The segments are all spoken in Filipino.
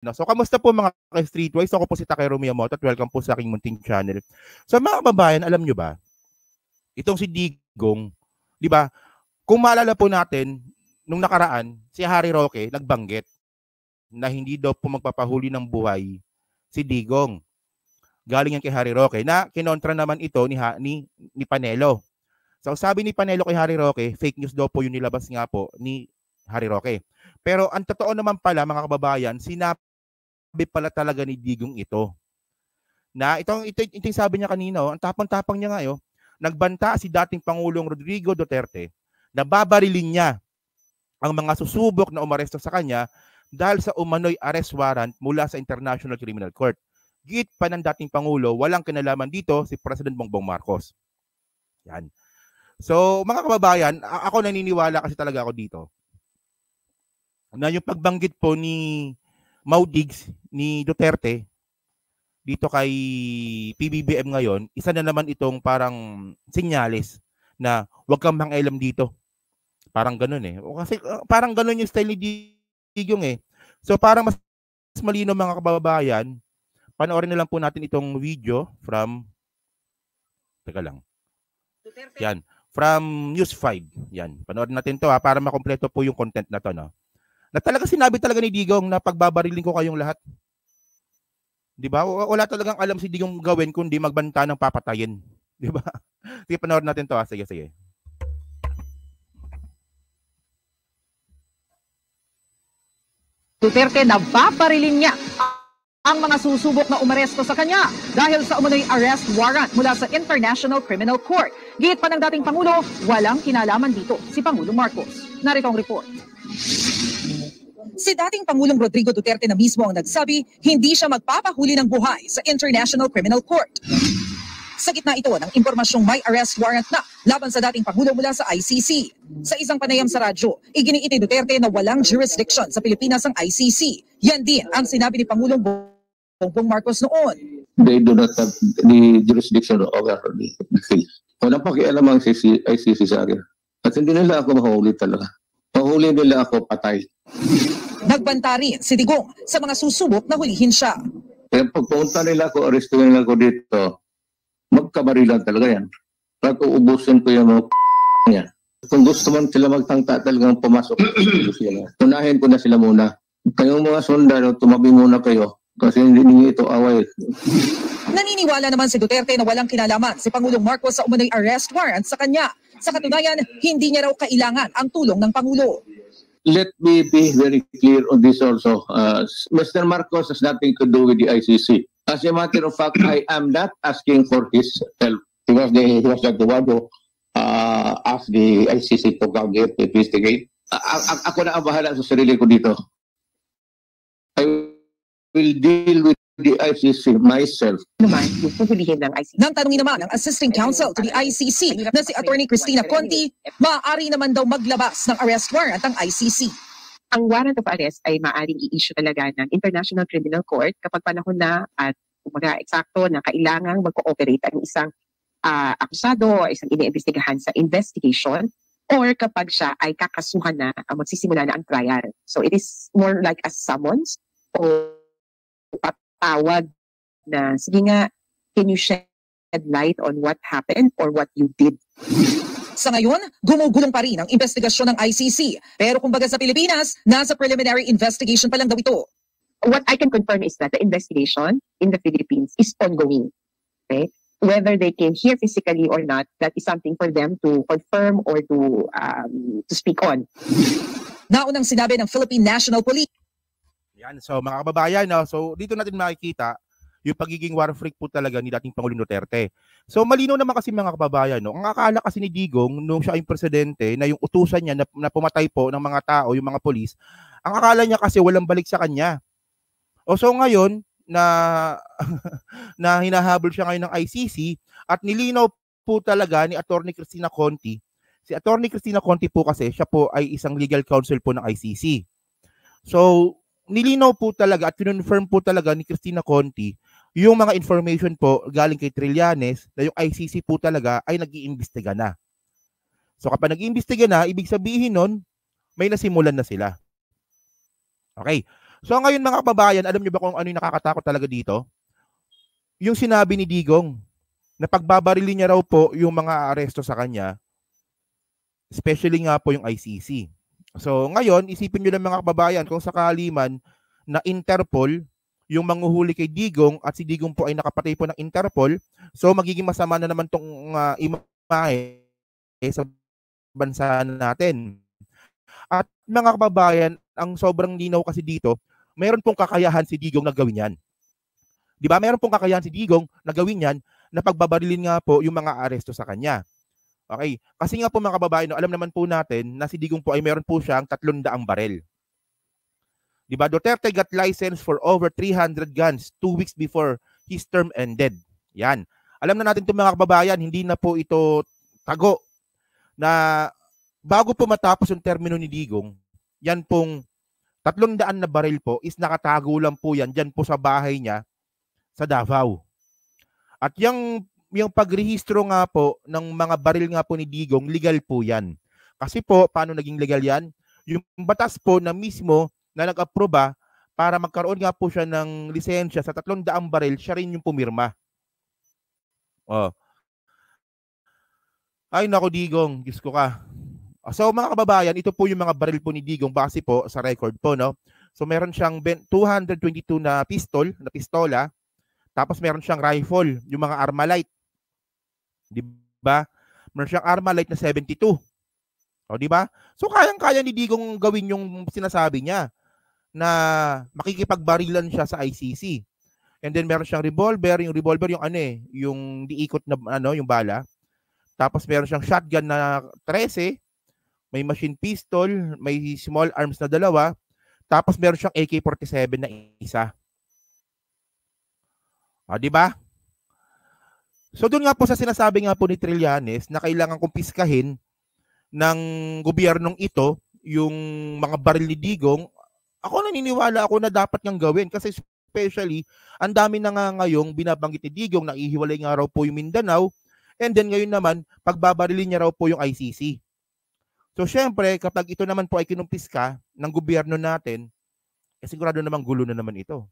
No? So, kamusta po mga ka-Streetwise? Ako po si Takeru Miyamoto at welcome po sa aking munting channel. So, mga kababayan, alam nyo ba, itong si Digong, di ba, kung maalala po natin, nung nakaraan, si Harry Roque nagbanggit na hindi daw po magpapahuli ng buhay si Digong. Galing yan kay Harry Roque na kinontra naman ito ni Panelo. So, sabi ni Panelo kay Harry Roque, fake news daw po yung nilabas nga po ni Harry Roque. Pero ang totoo naman pala, mga kababayan, sinabi pala talaga ni Digong ito. Na itong sabi niya kanina, ang tapang-tapang niya nga, nagbanta si dating Pangulong Rodrigo Duterte na babarilin niya ang mga susubok na umaresto sa kanya dahil sa umano'y arrest warrant mula sa International Criminal Court. Git pa ng dating Pangulo, walang kinalaman dito si President Bongbong Marcos. Yan. So, mga kababayan, ako naniniwala kasi talaga ako dito na yung pagbanggit po ni Maudigs ni Duterte dito kay PBBM ngayon, isa na naman itong parang sinyalis na huwag kang mangailam dito. Parang ganun Kasi parang ganun yung style ni Digong So parang mas malino mga kababayan, panoorin na lang po natin itong video from Yan, from News 5. Yan, panoorin natin to para makompleto po yung content na to, no. Na talaga sinabi talaga ni Digong na pagbabarilin ko kayong lahat. 'Di ba? Wala talagang alam si Digong gawin kundi magbanta ng papatayin, 'di ba? Sige, panoorin natin to. Sige. Duterte na babarilin niya ang mga susubok na umaresto sa kanya dahil sa umano'y arrest warrant mula sa International Criminal Court. Git pa ng dating Pangulo, walang kinalaman dito si Pangulong Marcos. Narito ang report. Si dating Pangulong Rodrigo Duterte na mismo ang nagsabi, hindi siya magpapahuli ng buhay sa International Criminal Court. Sa gitna ito ng impormasyong may arrest warrant na laban sa dating Pangulo mula sa ICC. Sa isang panayam sa radyo, iginiit ni Duterte na walang jurisdiction sa Pilipinas ang ICC. Yan din ang sinabi ni Pangulong Bongbong Marcos noon. They do not have the jurisdiction over the case. Walang pakialam ang ICC sa akin. At hindi nila ako mahuli talaga. Mahuli nila ako patay. Nagbanta rin si Digong sa mga susubok na hulihin siya. Kaya pagpunta nila ako, arestuhin nila ako dito, magkabarilan talaga yan. At uubusin ko yung mga niya. Kung gusto man sila magtangka talagang pumasok, tunahin ko na sila muna. Kayong mga sundalo, tumabi muna kayo kasi hindi niyo ito away. Naniniwala naman si Duterte na walang kinalaman si Pangulong Marcos sa umano'y arrest warrant sa kanya. Sa katunayan, hindi niya raw kailangan ang tulong ng Pangulo. Let me be very clear on this also. Mr. Marcos has nothing to do with the ICC. As a matter of fact, I am not asking for his help. He was not the one who asked the ICC to come here to investigate. Ako na ang bahala sa sarili ko dito. I will deal with the ICC myself. Naman, yung puhulihin ng ICC. Nang tanungin naman ang Assisting Counsel to the ICC na si Attorney Cristina Conti, maaari naman daw maglabas ng arrest warrant ang ICC. Ang warrant of arrest ay maaaring i-issue talaga ng International Criminal Court kapag panahon na at umaga eksakto na kailangang mag-cooperate ang isang akusado o isang iniimbestigahan sa investigation or kapag siya ay kakasuhan na magsisimula na ang trial. So it is more like a summons o patawag na, sige nga, can you shed light on what happened or what you did? Sa ngayon, gumugulong pa rin ang investigasyon ng ICC. Pero kumbaga sa Pilipinas, nasa preliminary investigation pa lang daw ito. What I can confirm is that the investigation in the Philippines is ongoing. Okay? Whether they came here physically or not, that is something for them to confirm or to speak on. Naunang sinabi ng Philippine National Police. Yan, so mga kababayan, so dito natin makikita yung pagiging war freak po talaga ni dating Pangulong Duterte. So malinaw naman kasi mga kababayan, ang akala kasi ni Digong nung siya ay presidente na yung utusan niya na pumatay po ng mga tao, yung mga polis, ang akala niya kasi walang balik sa kanya. O so ngayon na na hinahabol siya ngayon ng ICC at nilinaw po talaga ni Attorney Cristina Conti. Si Attorney Cristina Conti po kasi siya po ay isang legal counsel po ng ICC. So nilinaw po talaga at kinonfirm po talaga ni Cristina Conti yung mga information po galing kay Trillanes na yung ICC po talaga ay nag-iimbestiga na. So kapag nag-iimbestiga na, ibig sabihin nun, may nasimulan na sila. Okay. So ngayon mga kababayan, alam niyo ba kung ano yung nakakatakot talaga dito? Yung sinabi ni Digong na pagbabarilin niya raw po yung mga aresto sa kanya, especially nga po yung ICC. So ngayon, isipin niyo lang mga kababayan, kung sakali man na Interpol yung manghuhuli kay Digong at si Digong po ay nakapatay po ng Interpol, so magiging masama na naman tong imahe sa bansa natin. At mga kababayan, ang sobrang linaw kasi dito, mayroon pong kakayahan si Digong na gawin yan. Di ba? Mayroon pong kakayahan si Digong na gawin yan na pagbabarilin nga po yung mga aresto sa kanya. Okay? Kasi nga po mga kababayan, alam naman po natin na si Digong po ay mayroon po siyang 300 barel. Di ba? Duterte got license for over 300 guns 2 weeks before his term ended. Yan. Alam na natin itong mga kababayan, hindi na po ito tago na bago po matapos yung termino ni Digong, yan pong 300 na baril po is nakatago lang po yan dyan po sa bahay niya sa Davao. At yung pagrehistro nga po ng mga baril nga po ni Digong, legal po yan. Kasi po, paano naging legal yan? Yung batas po na mismo na nag-aproba para magkaroon nga po siya ng lisensya sa 300 baril, siya rin yung pumirma. Oh. Ay nako Digong, Diyos ko ka. So mga kababayan, ito po yung mga baril po ni Digong base po sa record po, no? So meron siyang 222 na pistola, tapos meron siyang rifle, yung mga Armalite. Di ba? Meron siyang Armalite na 72. O di ba? So kayang-kaya ni Digong gawin yung sinasabi niya na makikipagbarilan siya sa ICC. And then meron siyang revolver, yung yung diikot na yung bala. Tapos meron siyang shotgun na 13, may machine pistol, may small arms na 2, tapos meron siyang AK-47 na isa. Di ba? So doon nga po sa sinasabi nga po ni Trillanes na kailangan kumpiskahin ng gobyernong ito yung mga baril ni Digong, ako naniniwala ako na dapat niyang gawin kasi especially ang dami na nga ngayong binabanggit ni Digong na ihiwalay nga raw po yung Mindanao, and then ngayon naman pagbabarilin niya raw po yung ICC. So syempre kapag ito naman po ay kinumpiska ng gobyerno natin, sigurado namang gulo na naman ito.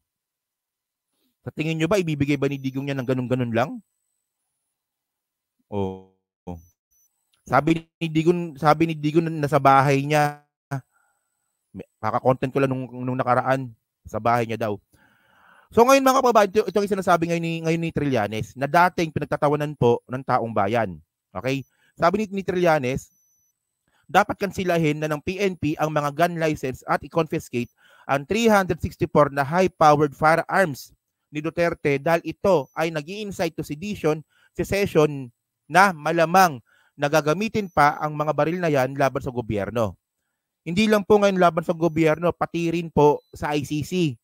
Sa tingin nyo ba ibibigay ba ni Digong niya ng ganun-ganun lang? Oh. Sabi ni Digong na sa bahay niya, kaka-content ko lang nung nakaraan, sa bahay niya daw. So ngayon mga kababayan, ito yung sinasabi ngayon ni Trillanes na dating pinagtatawanan po ng taong bayan. Okay? Sabi ni Trillanes, dapat kansilahin na ng PNP ang mga gun license at i-confiscate ang 364 na high-powered firearms ni Duterte dahil ito ay nag-i-incite to secession na malamang nagagamitin pa ang mga baril na yan laban sa gobyerno. Hindi lang po ngayon laban sa gobyerno, pati rin po sa ICC.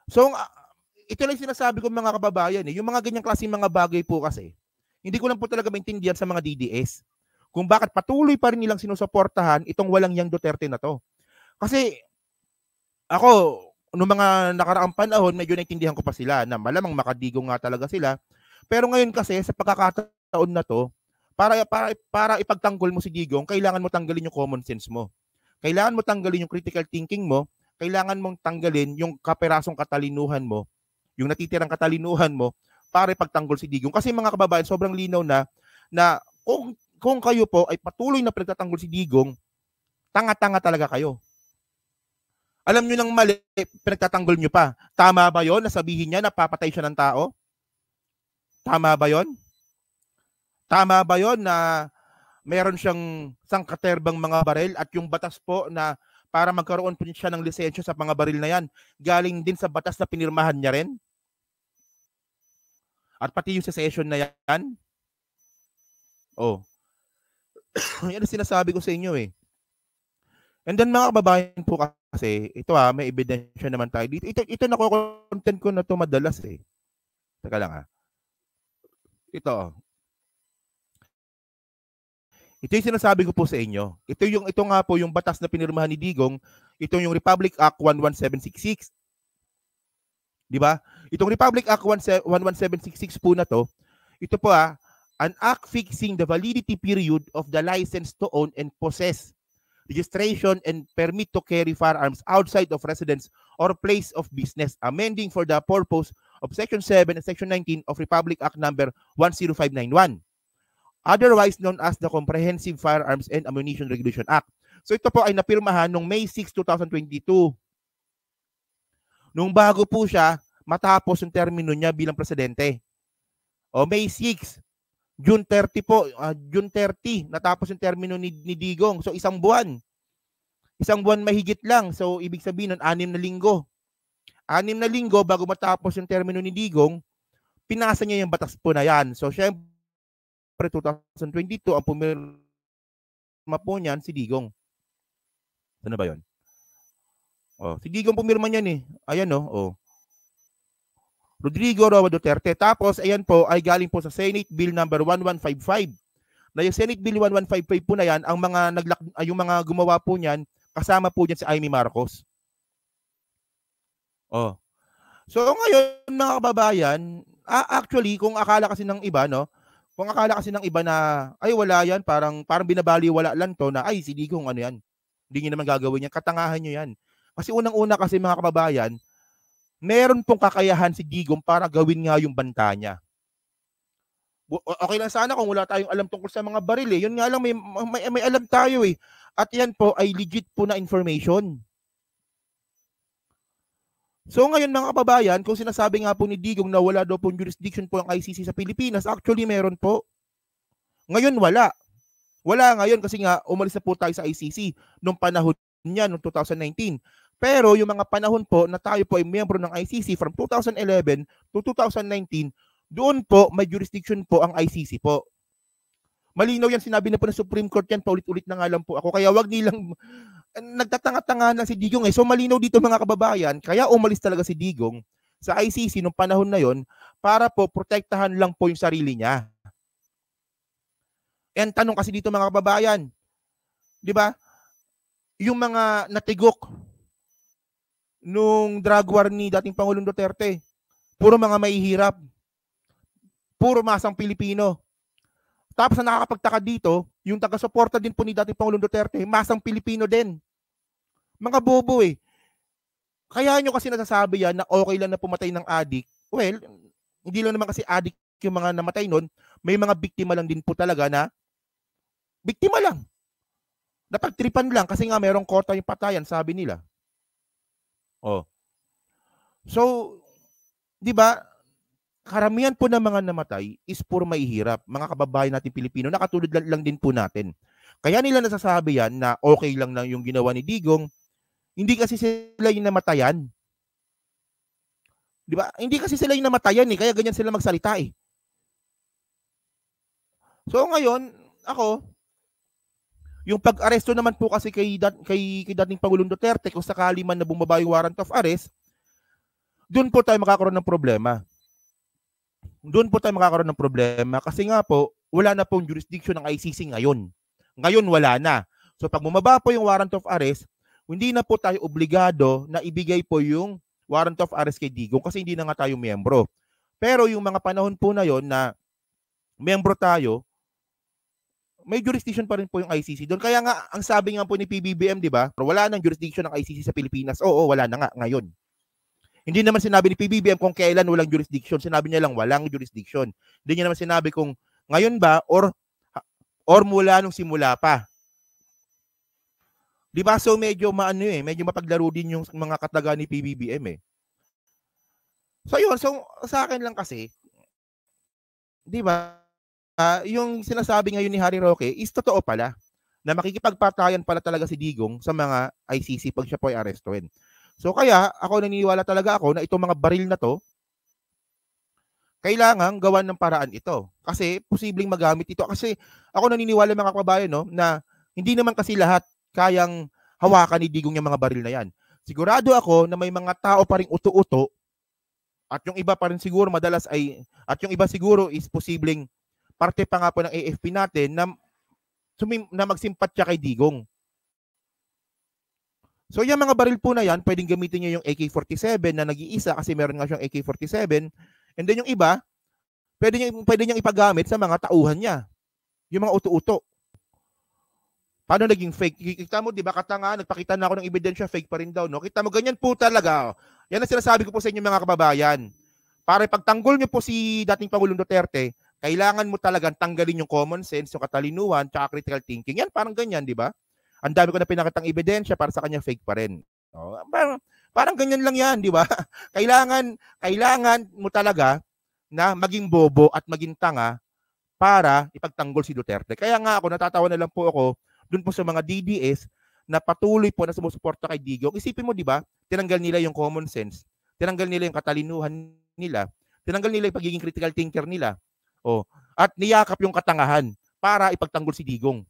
So, ito lang sinasabi ko mga kababayan. Yung mga ganyang klaseng mga bagay po kasi, hindi ko lang po talaga maintindihan sa mga DDS kung bakit patuloy pa rin nilang sinusuportahan itong walang yang Duterte na to. Kasi, ako, noong mga nakaraang panahon, medyo naintindihan ko pa sila na malamang makadigong nga talaga sila. Pero ngayon kasi sa pagkakataon na to, para ipagtanggol mo si Digong, kailangan mo tanggalin yung common sense mo. Kailangan mo tanggalin yung critical thinking mo, kailangan mong tanggalin yung kaperasong katalinuhan mo, yung natitirang katalinuhan mo para ipagtanggol si Digong. Kasi mga kababayan, sobrang linaw na kung kayo po ay patuloy na pinagtatanggol si Digong, tanga-tanga talaga kayo. Alam nyo nang mali, pinagtatanggol nyo pa. Tama ba yon na sabihin niya na papatay siya ng tao? Tama ba yon? Tama ba yon na meron siyang sangkaterbang mga baril at yung batas po na para magkaroon po siya ng lisensya sa mga baril na yan, galing din sa batas na pinirmahan niya rin? At pati yung secession na yan? Yan ang sinasabi ko sa inyo eh. And then mga kababayan po kasi, ito may ebidensya naman tayo dito. Ito nako-content ko na to madalas eh. Teka lang Ito yung sinasabi ko po sa inyo. Ito nga po yung batas na pinirmahan ni Digong. Ito yung Republic Act 11766. Di ba? Itong Republic Act 11766 po na to, ito po an act fixing the validity period of the license to own and possess registration, and permit to carry firearms outside of residence or place of business, amending for the purpose of Section 7 and Section 19 of Republic Act Number 10591, otherwise known as the Comprehensive Firearms and Ammunition Regulation Act. So ito po ay napirmahan noong May 6, 2022. Nung bago po siya matapos yung termino niya bilang presidente. O May 6, June 30 po, June 30 natapos yung termino ni Digong. So isang buwan. Isang buwan mahigit lang. So ibig sabihin nun 6 na linggo. 6 na linggo bago matapos yung termino ni Digong, pinasa niya yung batas po na yan. So syempre 2022 ang pumirma po niyan si Digong. Ano ba 'yon? Oh, si Digong pumirma niyan eh. Ayan oh. Rodrigo Roa Duterte. Tapos ayan po ay galing po sa Senate Bill number 1155. Na yung Senate Bill 1155 po na yan, ang mga yung mga gumawa po niyan, kasama po diyan si Amy Marcos. Oh. So ngayon mga kababayan, actually kung akala kasi ng iba kung akala kasi ng iba na ay wala yan, parang binabaliwala lang to na ay si Digong ano yan. Hindi niya naman gagawin yan, katangahan niyo yan. Kasi unang-una kasi mga kababayan, meron pong kakayahan si Digong para gawin nga yung banta niya. Okay lang sana kung wala tayong alam tungkol sa mga baril eh. Yun nga lang, may alam tayo eh. At yan po ay legit po na information. So ngayon mga kababayan, kung sinasabi nga po ni Digong na wala daw pong jurisdiction po ang ICC sa Pilipinas, actually meron po. Ngayon wala. Wala ngayon kasi nga umalis na po tayo sa ICC nung panahon niya, noong 2019. Pero yung mga panahon po na tayo po ay miyembro ng ICC from 2011 to 2019, doon po may jurisdiction po ang ICC po. Malinaw yan, sinabi na po ng Supreme Court yan, paulit-ulit na nga lang po ako. Kaya wag nilang nagtatanga-tanga na si Digong eh. So malinaw dito mga kababayan, kaya umalis talaga si Digong sa ICC nung panahon na yon para po protektahan lang po yung sarili niya. And tanong kasi dito mga kababayan, di ba? Yung mga natigok nung drug war ni dating Pangulong Duterte, puro mga mahihirap, puro masang Pilipino. Tapos na nakakapagtaka dito, yung taga-suporta din po ni dating Pangulong Duterte, masang Pilipino din. Mga bobo eh. Kaya nyo kasi nasasabi yan na okay lang na pumatay ng adik. Well, hindi lang naman kasi adik yung mga namatay nun, may mga biktima lang din po talaga na biktima lang. Napagtripan lang kasi nga merong kota yung patayan, sabi nila. Oh. So, di ba, karamihan po ng mga namatay is puro mahihirap. Mga kababayan natin Pilipino, nakatulad lang din po natin. Kaya nila nasasabi yan na okay lang na yung ginawa ni Digong. Hindi kasi sila yung namatayan. Di ba? Hindi kasi sila yung namatayan eh, kaya ganyan sila magsalita eh. So ngayon, ako, yung pag-aresto naman po kasi kay dating Pangulong Duterte, kung sakali man na bumaba yung warrant of arrest, doon po tayo makakaroon ng problema. Doon po tayo makakaroon ng problema kasi nga po, wala na pong jurisdiction ng ICC ngayon. Ngayon wala na. So pag bumaba po yung warrant of arrest, hindi na po tayo obligado na ibigay po yung warrant of arrest kay Digong kasi hindi na nga tayo miyembro. Pero yung mga panahon po na yon na miyembro tayo, may jurisdiction pa rin po yung ICC doon. Kaya nga, ang sabi nga po ni PBBM, di ba, wala nang jurisdiction ng ICC sa Pilipinas. Oo, wala na nga ngayon. Hindi naman sinabi ni PBBM kung kailan walang jurisdiction. Sinabi niya lang walang jurisdiction. Hindi niya naman sinabi kung ngayon ba or mula nung simula pa. Di ba? So medyo medyo mapaglaro din yung mga kataga ni PBBM eh. So yun, so sa akin lang kasi, di ba? Yung sinasabi ngayon ni Harry Roque is totoo pala na makikipagpatayan pala talaga si Digong sa mga ICC pag siya po ay arestuin. So kaya ako naniniwala talaga ako na itong mga baril na to kailangan gawan ng paraan ito kasi posibleng magamit ito kasi ako naniniwala mga kababayan na hindi naman kasi lahat kayang hawakan ni Digong yung mga baril na yan. Sigurado ako na may mga tao pa ring uto-uto at yung iba pa rin siguro madalas ay at yung iba siguro is posibleng parte pa nga po ng AFP natin na magsimpatya kay Digong. So yung mga baril po na yan, pwedeng gamitin niyo yung AK-47 na nag-iisa kasi meron nga siyang AK-47. And then yung iba, pwede niyang ipagamit sa mga tauhan niya. Yung mga uto-uto. Paano naging fake? Kita mo, di ba, katanga, nagpakita na ako ng ebidensya, fake pa rin daw, no? Kita mo, ganyan po talaga. Yan ang sinasabi ko po sa inyo mga kababayan. Para ipagtanggol nyo po si dating Pangulong Duterte, kailangan mo talagang tanggalin yung common sense, yung katalinuhan, tsaka critical thinking. Yan, parang ganyan, di ba? Ang dami ko na pinakitang ebidensya para sa kanya fake pa rin. Oh, parang ganyan lang yan, di ba? Kailangan mo talaga na maging bobo at maging tanga para ipagtanggol si Duterte. Kaya nga ako, natatawa na lang po ako dun po sa mga DDS na patuloy po na sumusuporta kay Digong. Isipin mo, di ba? Tinanggal nila yung common sense. Tinanggal nila yung katalinuhan nila. Tinanggal nila yung pagiging critical thinker nila. Oh, at niyakap yung katangahan para ipagtanggol si Digong.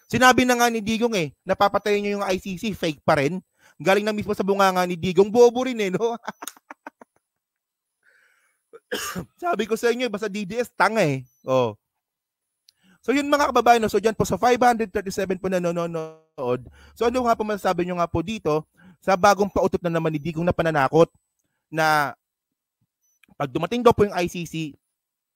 Sinabi na nga ni Digong napapatayin niyo yung ICC, fake pa rin. Galing na mismo sa bunganga ni Digong, bobo rin no? Sabi ko sa inyo, basta DDS, tanga Oh. So yun mga kababayan, so dyan po sa 537 po nanonood. So ano nga po masasabi nyo nga po dito sa bagong pautot na naman ni Digong na pananakot na pag dumating daw po yung ICC,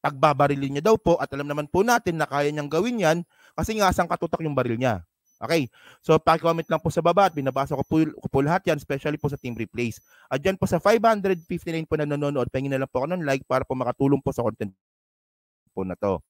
pagbabarilin niya daw po at alam naman po natin na kaya niyang gawin yan kasi nga asang katutak yung baril niya. Okay, so paki-comment lang po sa baba at binabasa ko po lahat yan, especially po sa Team Replays. At dyan po sa 559 po nanonood, pahingin na lang po ako ng like para po makatulong po sa content po na to.